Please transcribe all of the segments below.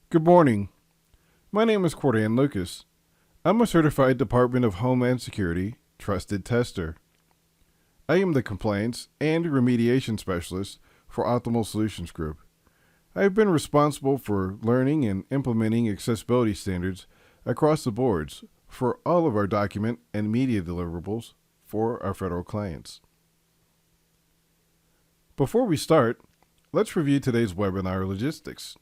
Good morning. My name is Cordan Lucas. I'm a certified Department of Homeland Security trusted tester. I am the Compliance and Remediation Specialist for Optimal Solutions Group. I have been responsible for learning and implementing accessibility standards across the boards for all of our document and media deliverables for our federal clients. Before we start, let's review today's webinar logistics.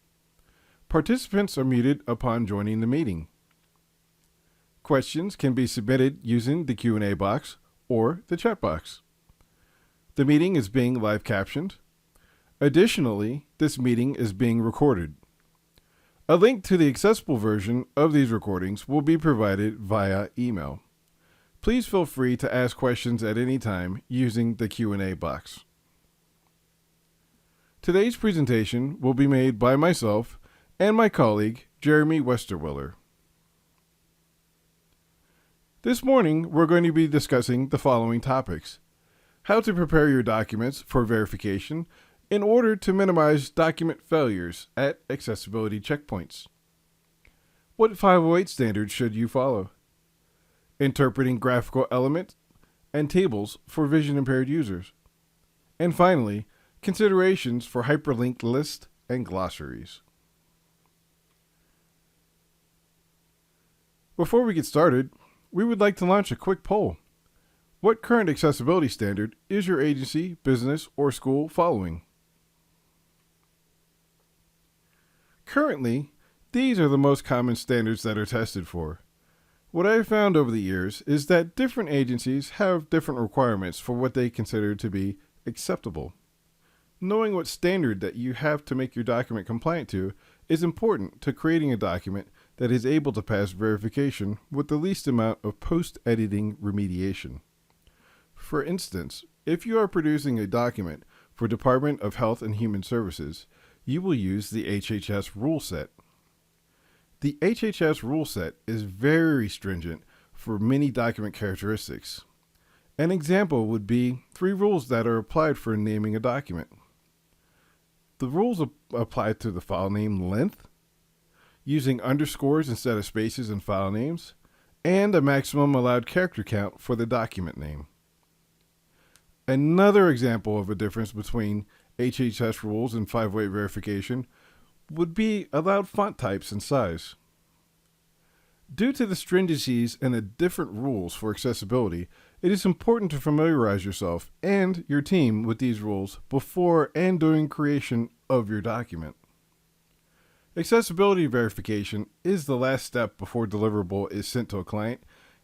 Participants are muted upon joining the meeting. Questions can be submitted using the Q&A box or the chat box. The meeting is being live captioned. Additionally, this meeting is being recorded. A link to the accessible version of these recordings will be provided via email. Please feel free to ask questions at any time using the Q&A box. Today's presentation will be made by myself and my colleague, Jeremy Westerwiller. This morning, we're going to be discussing the following topics: how to prepare your documents for verification in order to minimize document failures at accessibility checkpoints. What 508 standards should you follow? Interpreting graphical elements and tables for vision-impaired users. And finally, considerations for hyperlinked lists and glossaries. Before we get started, we would like to launch a quick poll. What current accessibility standard is your agency, business, or school following? Currently, these are the most common standards that are tested for. What I have found over the years is that different agencies have different requirements for what they consider to be acceptable. Knowing what standard that you have to make your document compliant to is important to creating a document that is able to pass verification with the least amount of post-editing remediation. For instance, if you are producing a document for Department of Health and Human Services, you will use the HHS rule set. The HHS rule set is very stringent for many document characteristics. An example would be 3 rules that are applied for naming a document. The rules apply to the file name length, using underscores instead of spaces in file names, and a maximum allowed character count for the document name. Another example of a difference between HHS rules and 508 verification would be allowed font types and size. Due to the stringencies and the different rules for accessibility, it is important to familiarize yourself and your team with these rules before and during creation of your document. Accessibility verification is the last step before deliverable is sent to a client,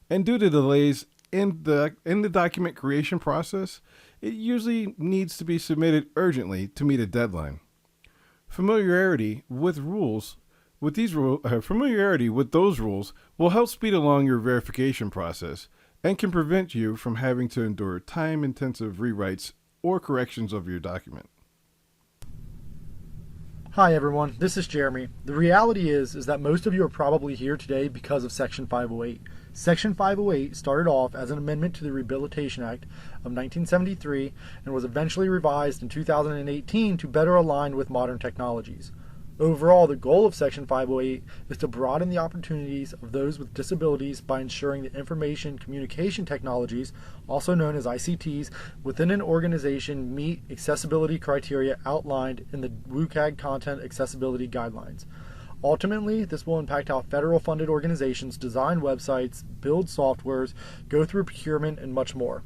and due to delays in the document creation process, it usually needs to be submitted urgently to meet a deadline. Familiarity with those rules will help speed along your verification process and can prevent you from having to endure time-intensive rewrites or corrections of your document. Hi everyone, this is Jeremy. The reality is that most of you are probably here today because of Section 508. Section 508 started off as an amendment to the Rehabilitation Act of 1973 and was eventually revised in 2018 to better align with modern technologies. Overall, the goal of Section 508 is to broaden the opportunities of those with disabilities by ensuring that information communication technologies, also known as ICTs, within an organization meet accessibility criteria outlined in the WCAG Content Accessibility Guidelines. Ultimately, this will impact how federal-funded organizations design websites, build softwares, go through procurement, and much more.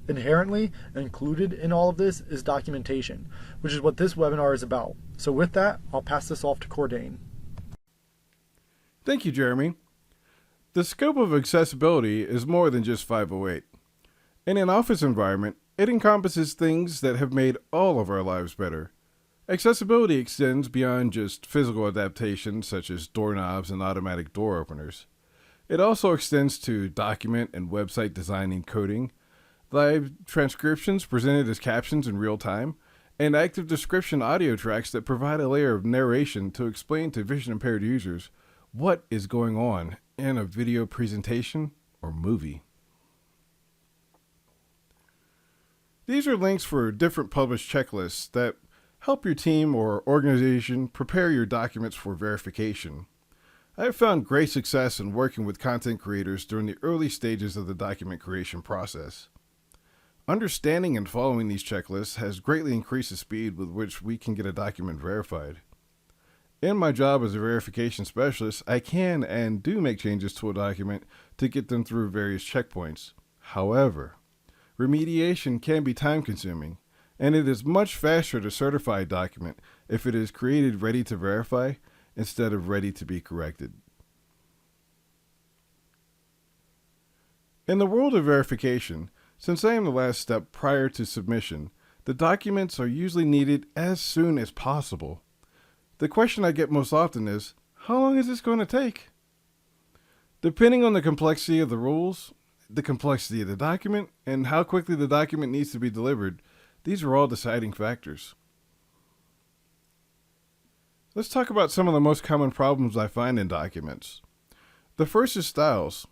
Inherently included in all of this is documentation, which is what this webinar is about. So with that, I'll pass this off to Cordain. Thank you, Jeremy. The scope of accessibility is more than just 508. In an office environment, it encompasses things that have made all of our lives better. Accessibility extends beyond just physical adaptations such as doorknobs and automatic door openers. It also extends to document and website design and coding, live transcriptions presented as captions in real time, and active description audio tracks that provide a layer of narration to explain to vision-impaired users what is going on in a video presentation or movie. These are links for different published checklists that Help your team or organization prepare your documents for verification. I have found great success in working with content creators during the early stages of the document creation process. Understanding and following these checklists has greatly increased the speed with which we can get a document verified. In my job as a verification specialist, I can and do make changes to a document to get them through various checkpoints. However, remediation can be time-consuming, and it is much faster to certify a document if it is created ready to verify instead of ready to be corrected. In the world of verification, since I am the last step prior to submission, the documents are usually needed as soon as possible. The question I get most often is, how long is this going to take? Depending on the complexity of the rules, the complexity of the document, and how quickly the document needs to be delivered, these are all deciding factors. Let's talk about some of the most common problems I find in documents. The first is styles.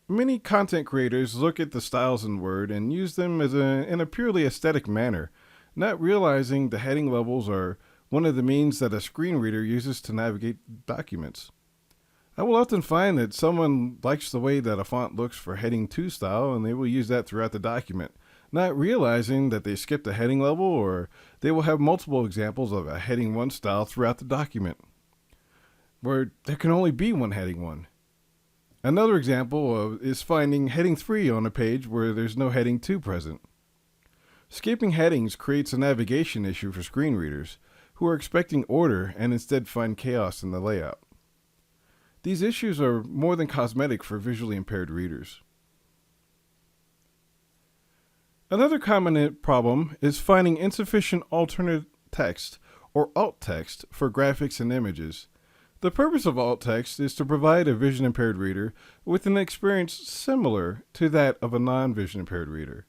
Many content creators look at the styles in Word and use them in a purely aesthetic manner, not realizing the heading levels are one of the means that a screen reader uses to navigate documents. I will often find that someone likes the way that a font looks for heading 2 style and they will use that throughout the document, not realizing that they skipped a heading level or they will have multiple examples of a heading 1 style throughout the document, where there can only be one heading 1. Another example is finding heading 3 on a page where there's no heading 2 present. Skipping headings creates a navigation issue for screen readers who are expecting order and instead find chaos in the layout. These issues are more than cosmetic for visually impaired readers. Another common problem is finding insufficient alternate text or alt text for graphics and images. The purpose of alt text is to provide a vision impaired reader with an experience similar to that of a non-vision impaired reader.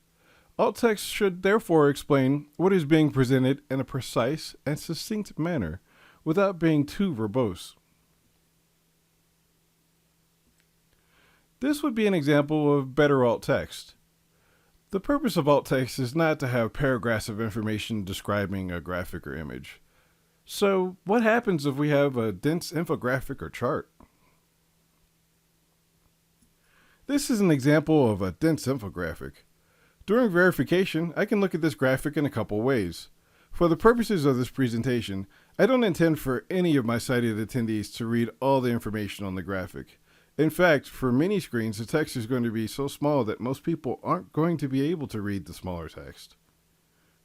Alt text should therefore explain what is being presented in a precise and succinct manner without being too verbose. This would be an example of better alt text. The purpose of alt text is not to have paragraphs of information describing a graphic or image. So, what happens if we have a dense infographic or chart? This is an example of a dense infographic. During verification, I can look at this graphic in a couple ways. For the purposes of this presentation, I don't intend for any of my sighted attendees to read all the information on the graphic. In fact, for many screens, the text is going to be so small that most people aren't going to be able to read the smaller text.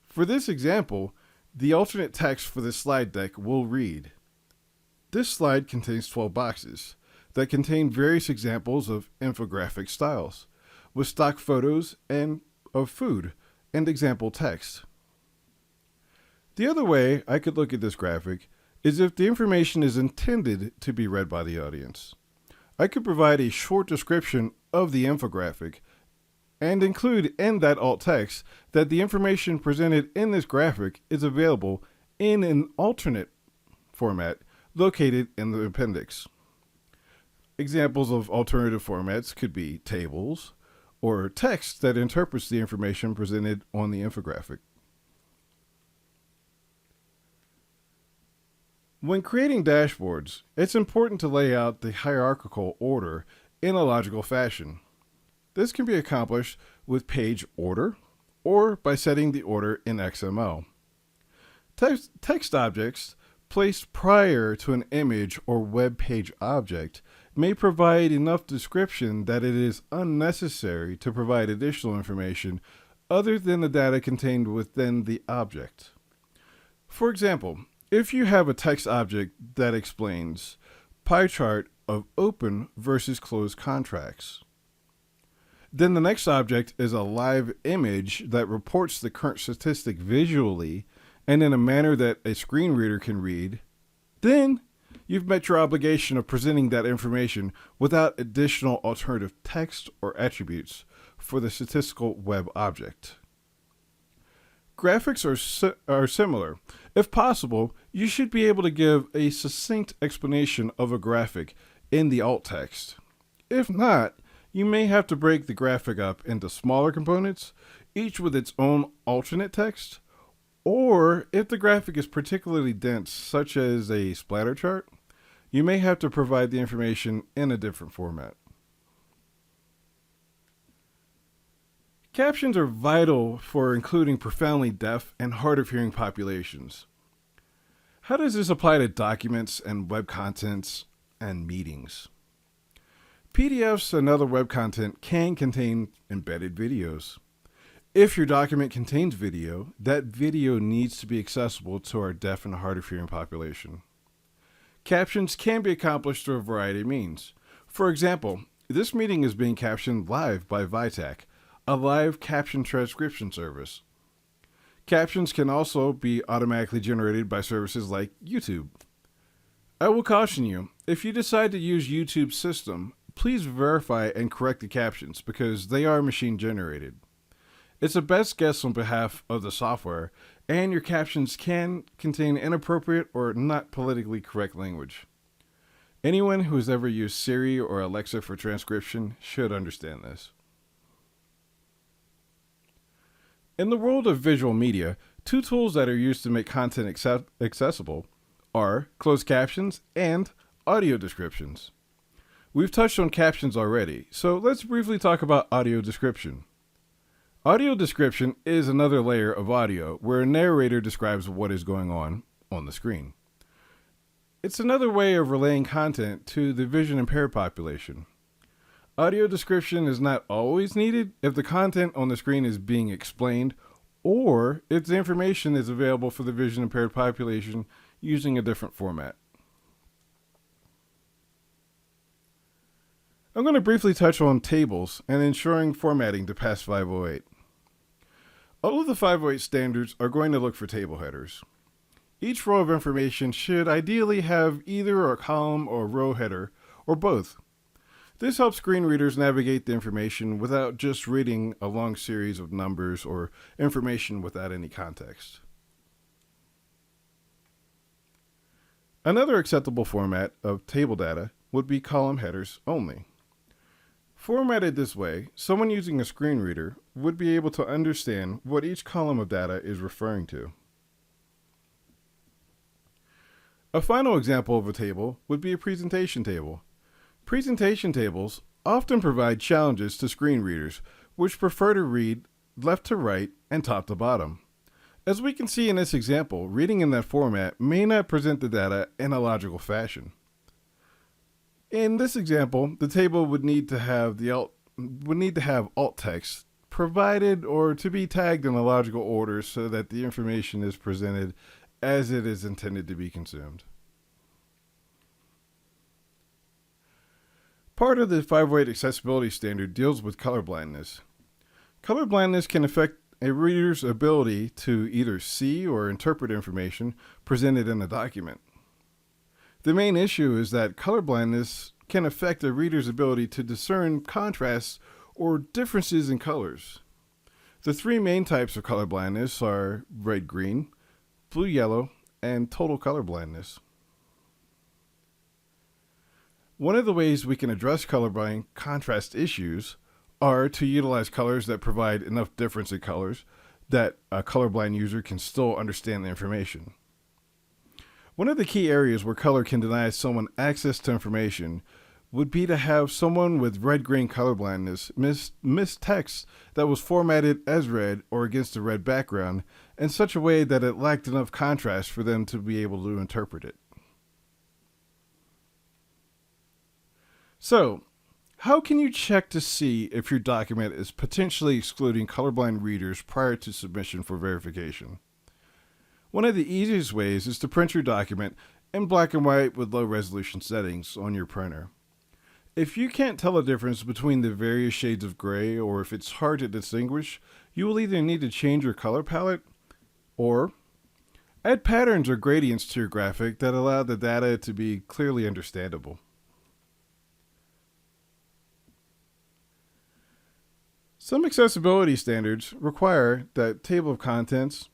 For this example, the alternate text for this slide deck will read, "This slide contains 12 boxes that contain various examples of infographic styles, with stock photos and of food and example text." The other way I could look at this graphic is if the information is intended to be read by the audience. I could provide a short description of the infographic and include in that alt text that the information presented in this graphic is available in an alternate format located in the appendix. Examples of alternative formats could be tables or text that interprets the information presented on the infographic. When creating dashboards, it's important to lay out the hierarchical order in a logical fashion. This can be accomplished with page order or by setting the order in XML. Text objects placed prior to an image or web page object may provide enough description that it is unnecessary to provide additional information other than the data contained within the object. For example, if you have a text object that explains pie chart of open versus closed contracts, then the next object is a live image that reports the current statistic visually and in a manner that a screen reader can read, then you've met your obligation of presenting that information without additional alternative text or attributes for the statistical web object. Graphics are similar. If possible, you should be able to give a succinct explanation of a graphic in the alt text. If not, you may have to break the graphic up into smaller components, each with its own alternate text, Or if the graphic is particularly dense, such as a splatter chart, you may have to provide the information in a different format. Captions are vital for including profoundly deaf and hard of hearing populations. How does this apply to documents and web contents and meetings? PDFs and other web content can contain embedded videos. If your document contains video, that video needs to be accessible to our deaf and hard of hearing population. Captions can be accomplished through a variety of means. For example, this meeting is being captioned live by Vitac, a live caption transcription service. Captions can also be automatically generated by services like YouTube. I will caution you, if you decide to use YouTube's system, please verify and correct the captions because they are machine generated. It's a best guess on behalf of the software, and your captions can contain inappropriate or not politically correct language. Anyone who has ever used Siri or Alexa for transcription should understand this. In the world of visual media, two tools that are used to make content accessible are closed captions and audio descriptions. We've touched on captions already, so let's briefly talk about audio description. Audio description is another layer of audio where a narrator describes what is going on the screen. It's another way of relaying content to the vision impaired population. Audio description is not always needed if the content on the screen is being explained or if the information is available for the vision impaired population using a different format. I'm going to briefly touch on tables and ensuring formatting to pass 508. All of the 508 standards are going to look for table headers. Each row of information should ideally have either a column or row header or both. This helps screen readers navigate the information without just reading a long series of numbers or information without any context. Another acceptable format of table data would be column headers only. Formatted this way, someone using a screen reader would be able to understand what each column of data is referring to. A final example of a table would be a presentation table. Presentation tables often provide challenges to screen readers, which prefer to read left to right and top to bottom. As we can see in this example, reading in that format may not present the data in a logical fashion. In this example, the table would need to have alt text provided or to be tagged in a logical order so that the information is presented as it is intended to be consumed. Part of the 508 accessibility standard deals with colorblindness. Colorblindness can affect a reader's ability to either see or interpret information presented in a document. The main issue is that colorblindness can affect a reader's ability to discern contrasts or differences in colors. The three main types of colorblindness are red-green, blue-yellow, and total colorblindness. One of the ways we can address colorblind contrast issues are to utilize colors that provide enough difference in colors that a colorblind user can still understand the information. One of the key areas where color can deny someone access to information would be to have someone with red-green colorblindness miss text that was formatted as red or against a red background in such a way that it lacked enough contrast for them to be able to interpret it. So, how can you check to see if your document is potentially excluding colorblind readers prior to submission for verification? One of the easiest ways is to print your document in black and white with low resolution settings on your printer. If you can't tell the difference between the various shades of gray or if it's hard to distinguish, you will either need to change your color palette or add patterns or gradients to your graphic that allow the data to be clearly understandable. Some accessibility standards require that table of contents,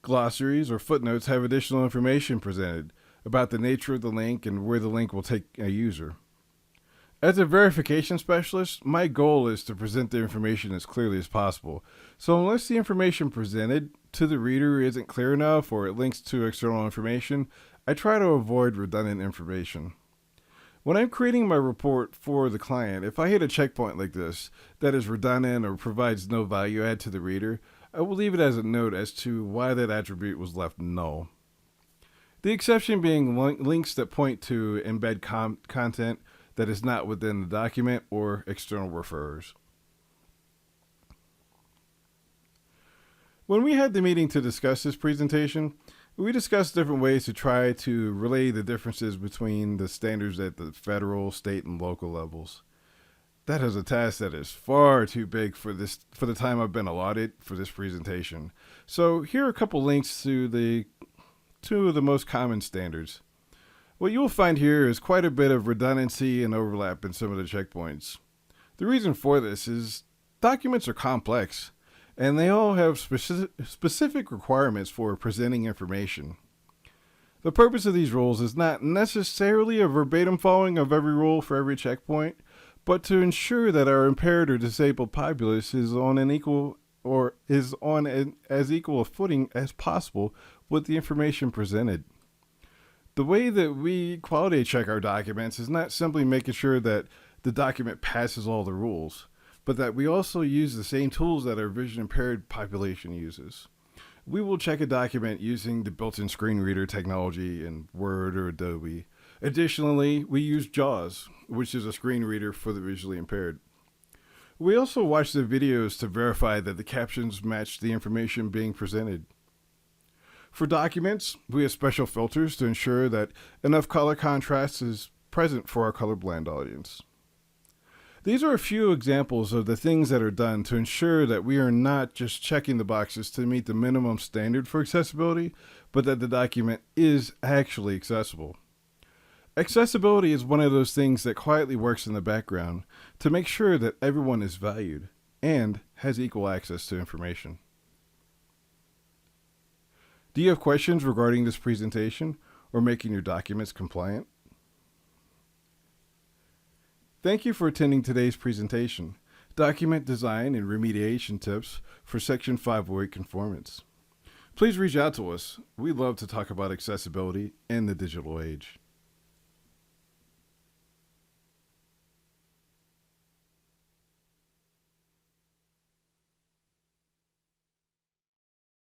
glossaries, or footnotes have additional information presented about the nature of the link and where the link will take a user. As a verification specialist, my goal is to present the information as clearly as possible. So unless the information presented to the reader isn't clear enough or it links to external information, I try to avoid redundant information. When I'm creating my report for the client, if I hit a checkpoint like this that is redundant or provides no value add to the reader, I will leave it as a note as to why that attribute was left null. The exception being links that point to embed content that is not within the document or external referrers. When we had the meeting to discuss this presentation, we discussed different ways to try to relay the differences between the standards at the federal, state, and local levels. That is a task that is far too big for the time I've been allotted for this presentation. So here are a couple links to two of the most common standards. What you will find here is quite a bit of redundancy and overlap in some of the checkpoints. The reason for this is documents are complex, and they all have specific requirements for presenting information. The purpose of these rules is not necessarily a verbatim following of every rule for every checkpoint, but to ensure that our impaired or disabled populace is on as equal a footing as possible with the information presented. The way that we quality check our documents is not simply making sure that the document passes all the rules, but that we also use the same tools that our vision impaired population uses. We will check a document using the built-in screen reader technology in Word or Adobe. Additionally, we use JAWS, which is a screen reader for the visually impaired. We also watch the videos to verify that the captions match the information being presented. For documents, we have special filters to ensure that enough color contrast is present for our colorblind audience. These are a few examples of the things that are done to ensure that we are not just checking the boxes to meet the minimum standard for accessibility, but that the document is actually accessible. Accessibility is one of those things that quietly works in the background to make sure that everyone is valued and has equal access to information. Do you have questions regarding this presentation or making your documents compliant? Thank you for attending today's presentation, Document Design and Remediation Tips for Section 508 Conformance. Please reach out to us. We love to talk about accessibility in the digital age.